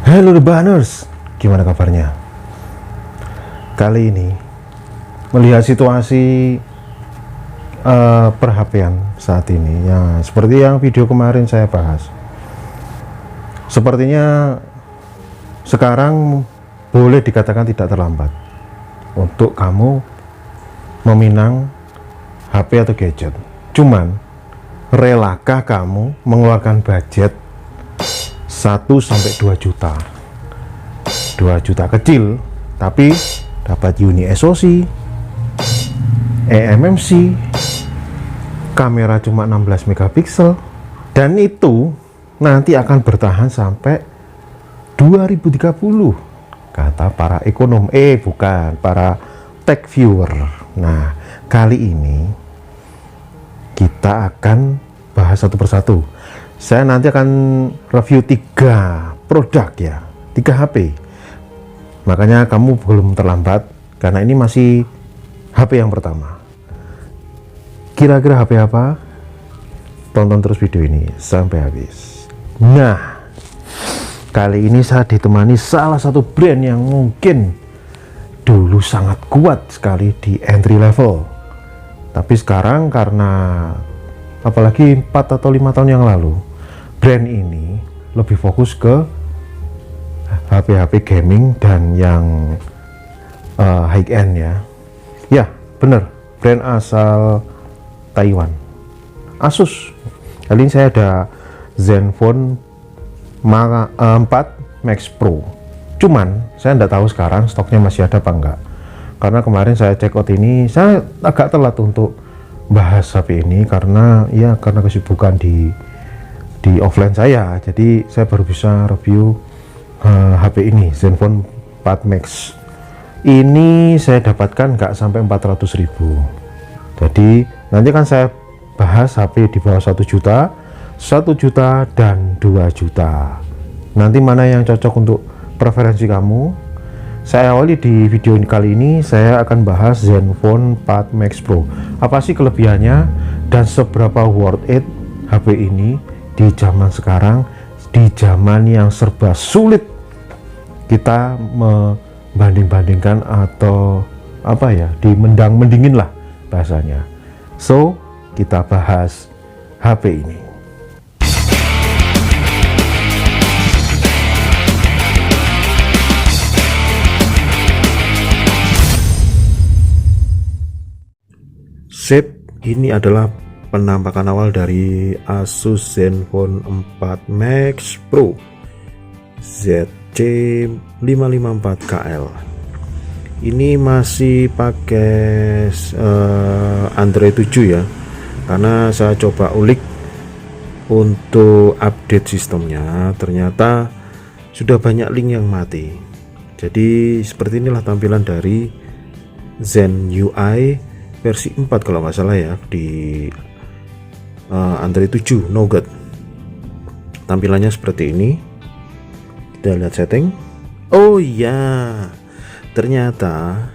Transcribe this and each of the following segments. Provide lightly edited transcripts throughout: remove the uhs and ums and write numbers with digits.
Halo Rebaners, gimana kabarnya? Kali ini melihat situasi per-HP-an saat ini, ya seperti yang video kemarin saya bahas. Sepertinya sekarang boleh dikatakan tidak terlambat untuk kamu meminang HP atau gadget. Cuman, relakah kamu mengeluarkan budget 1-2 juta? 2 juta kecil, tapi dapat uni SoC, eMMC, kamera cuma 16 megapiksel, dan itu nanti akan bertahan sampai 2030 kata para ekonom, bukan, para tech viewer. Nah, kali ini kita akan bahas satu persatu. Saya nanti akan review 3 produk ya, 3 HP. Makanya kamu belum terlambat, karena ini masih HP yang pertama. Kira-kira HP apa? Tonton terus video ini sampai habis. Nah, kali ini saya ditemani salah satu brand yang mungkin dulu sangat kuat sekali di entry level. Tapi sekarang karena apalagi 4 atau 5 tahun yang lalu, brand ini lebih fokus ke HP-HP gaming dan yang high end ya. Ya, bener, brand asal Taiwan, Asus. Kali ini saya ada Zenfone 4 Max Pro. Cuman saya nggak tahu sekarang stoknya masih ada apa enggak. Karena kemarin saya check out ini, saya agak telat untuk bahas HP ini karena kesibukan di offline saya. Jadi saya baru bisa review HP ini, Zenfone 4 Max. Ini saya dapatkan nggak sampai 400.000. Jadi nanti kan saya bahas HP di bawah 1 juta, 1 juta dan 2 juta. Nanti mana yang cocok untuk preferensi kamu? Saya awali di video kali ini, saya akan bahas Zenfone 4 Max Pro. Apa sih kelebihannya dan seberapa worth it HP ini di zaman sekarang, di zaman yang serba sulit kita membanding-bandingkan atau dimendang-mendingin lah bahasanya. So, kita bahas HP ini. Ini adalah penampakan awal dari Asus Zenfone 4 Max Pro ZC554KL. Ini masih pakai Android 7 ya, karena saya coba ulik untuk update sistemnya, ternyata sudah banyak link yang mati. Jadi seperti inilah tampilan dari Zen UI versi 4 kalau nggak salah ya, di Android 7 Nougat. Tampilannya seperti ini. Kita lihat setting. Oh ya, ternyata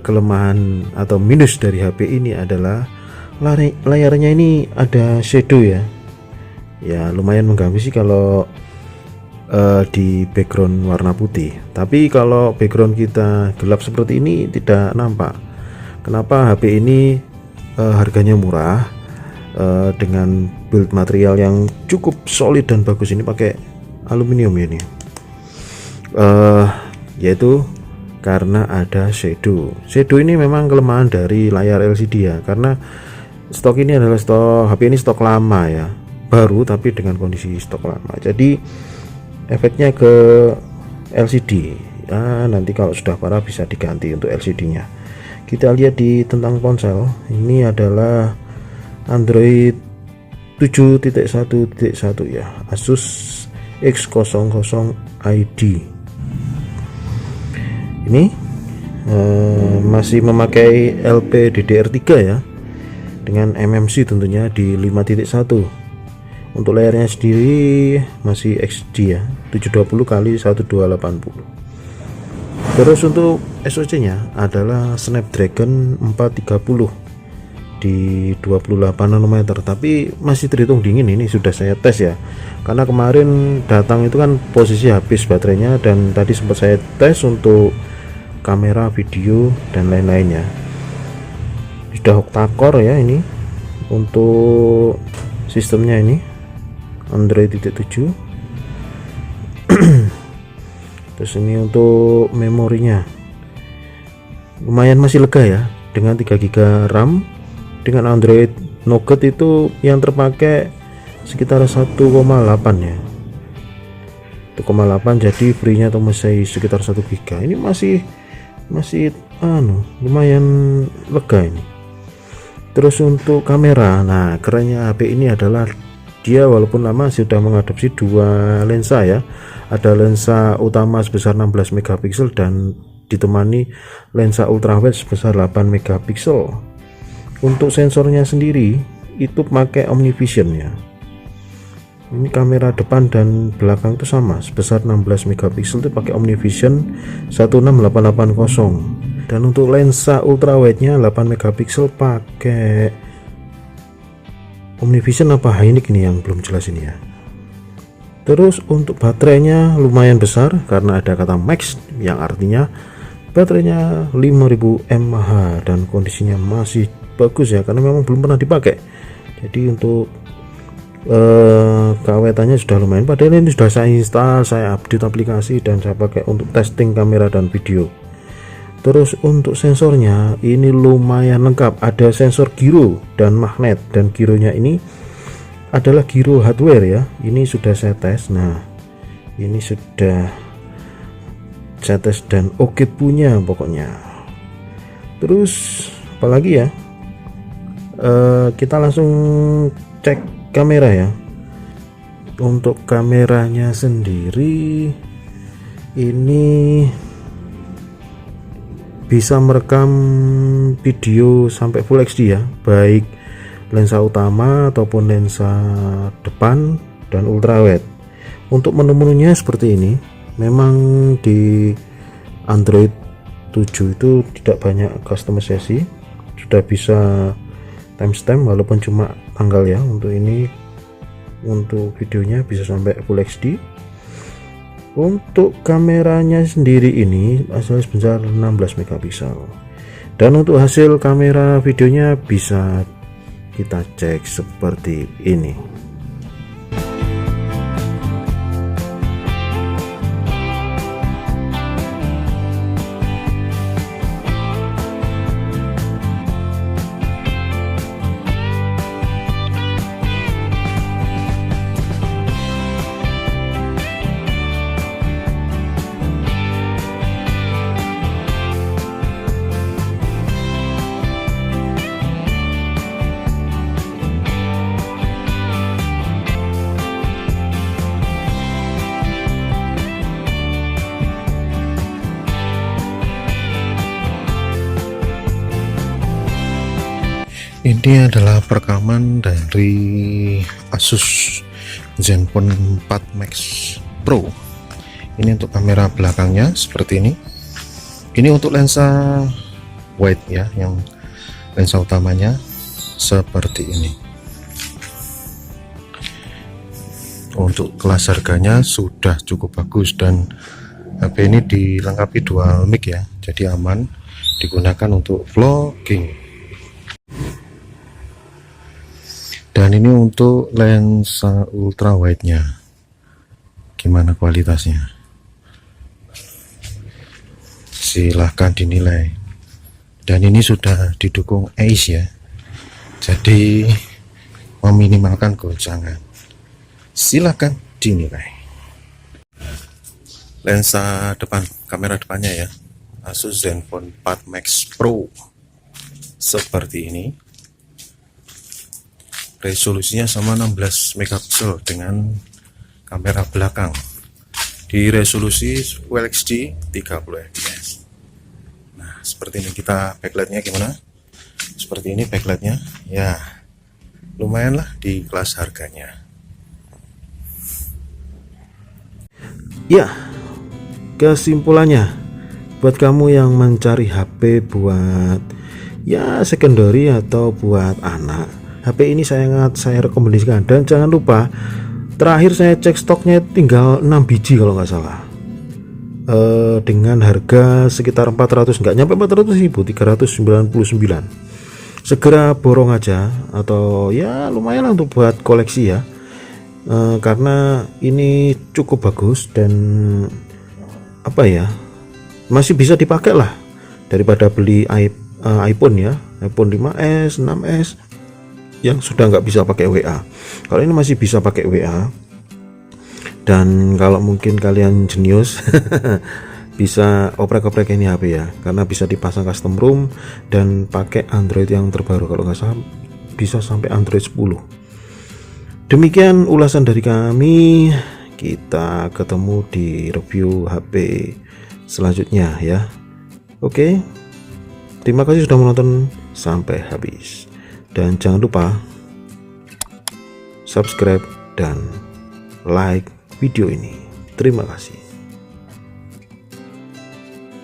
kelemahan atau minus dari HP ini adalah layarnya ini ada shadow ya. Ya lumayan mengganggu sih kalau di background warna putih. Tapi kalau background kita gelap seperti ini tidak nampak. Kenapa HP ini harganya murah, dengan build material yang cukup solid dan bagus. Ini pakai aluminium ya ini, yaitu karena ada shadow. Ini memang kelemahan dari layar LCD ya, karena stok ini adalah HP ini stok lama ya, baru tapi dengan kondisi stok lama. Jadi efeknya ke LCD ya, nanti kalau sudah parah bisa diganti untuk LCD nya. Kita lihat di tentang ponsel, ini adalah Android 7.1.1 ya, Asus X00ID. Ini masih memakai LPDDR3 ya, dengan eMMC tentunya di 5.1. Untuk layarnya sendiri masih XD ya, 720x1280. Terus untuk SoC nya adalah Snapdragon 430 di 28 nanometer, tapi masih terhitung dingin. Ini sudah saya tes ya, karena kemarin datang itu kan posisi habis baterainya, dan tadi sempat saya tes untuk kamera, video dan lain-lainnya. Sudah octa-core ya ini untuk sistemnya, ini Android 7. Terus ini untuk memorinya lumayan masih lega ya, dengan 3 GB RAM. Dengan Android Nougat itu yang terpakai sekitar 1,8 ya, 1,8, jadi free-nya atau masih sekitar 1 GB. Ini masih lumayan lega ini. Terus untuk kamera, nah kerennya HP ini adalah dia walaupun lama sudah mengadopsi 2 lensa ya. Ada lensa utama sebesar 16 megapiksel dan ditemani lensa ultrawide sebesar 8 megapiksel. Untuk sensornya sendiri itu pakai OmniVision ya. Ini kamera depan dan belakang itu sama, sebesar 16 megapiksel itu pakai OmniVision 16880. Dan untuk lensa ultrawide-nya 8 megapiksel pakai OmniVision apa Hynix ini yang belum jelas ini ya. Terus untuk baterainya lumayan besar karena ada kata max, yang artinya baterainya 5000 mAh dan kondisinya masih bagus ya, karena memang belum pernah dipakai. Jadi untuk keawetannya sudah lumayan. Padahal ini sudah saya install, saya update aplikasi dan saya pakai untuk testing kamera dan video. Terus untuk sensornya ini lumayan lengkap, ada sensor giro dan magnet, dan gironya ini adalah giro hardware ya. Ini sudah saya tes. Nah ini sudah saya tes dan oke punya pokoknya. Terus apalagi ya, kita langsung cek kamera ya. Untuk kameranya sendiri ini bisa merekam video sampai Full HD ya, baik lensa utama ataupun lensa depan dan ultrawide. Untuk menu-menunya seperti ini. Memang di Android 7 itu tidak banyak customizasi, sudah bisa timestamp walaupun cuma tanggal ya. Untuk ini, untuk videonya bisa sampai Full HD. Untuk kameranya sendiri ini asal sebesar 16 megapiksel, dan untuk hasil kamera videonya bisa kita cek seperti ini. Ini adalah perekaman dari Asus Zenfone 4 Max Pro. Ini untuk kamera belakangnya seperti ini. Ini untuk lensa wide ya, yang lensa utamanya seperti ini. Untuk kelas harganya sudah cukup bagus, dan HP ini dilengkapi dual mic ya, jadi aman digunakan untuk vlogging. Dan ini untuk lensa ultrawide nya, gimana kualitasnya, silahkan dinilai. Dan ini sudah didukung ACE ya, jadi meminimalkan goncangan. Silahkan dinilai. Lensa depan, kamera depannya ya, Asus Zenfone 4 Max Pro seperti ini. Resolusinya sama 16 megapiksel dengan kamera belakang di resolusi Full HD 30 fps. Nah seperti ini. Kita backlightnya gimana? Seperti ini backlightnya ya, lumayan lah di kelas harganya ya. Kesimpulannya, buat kamu yang mencari HP buat ya secondary atau buat anak. HP ini sangat saya rekomendasikan, dan jangan lupa terakhir saya cek stoknya tinggal 6 biji kalau nggak salah, dengan harga sekitar 400, nggak nyampe 400.000, 399. Segera borong aja, atau ya lumayan lah untuk buat koleksi ya, karena ini cukup bagus dan apa ya, masih bisa dipakai lah daripada beli iPhone ya, iPhone 5s 6s yang sudah nggak bisa pakai WA. Kalau ini masih bisa pakai WA, dan kalau mungkin kalian jenius bisa oprek-oprek ini HP ya, karena bisa dipasang custom ROM dan pakai Android yang terbaru, kalau nggak salah bisa sampai Android 10. Demikian ulasan dari kami, kita ketemu di review HP selanjutnya ya. Oke, terima kasih sudah menonton sampai habis, dan jangan lupa subscribe dan like video ini. Terima kasih.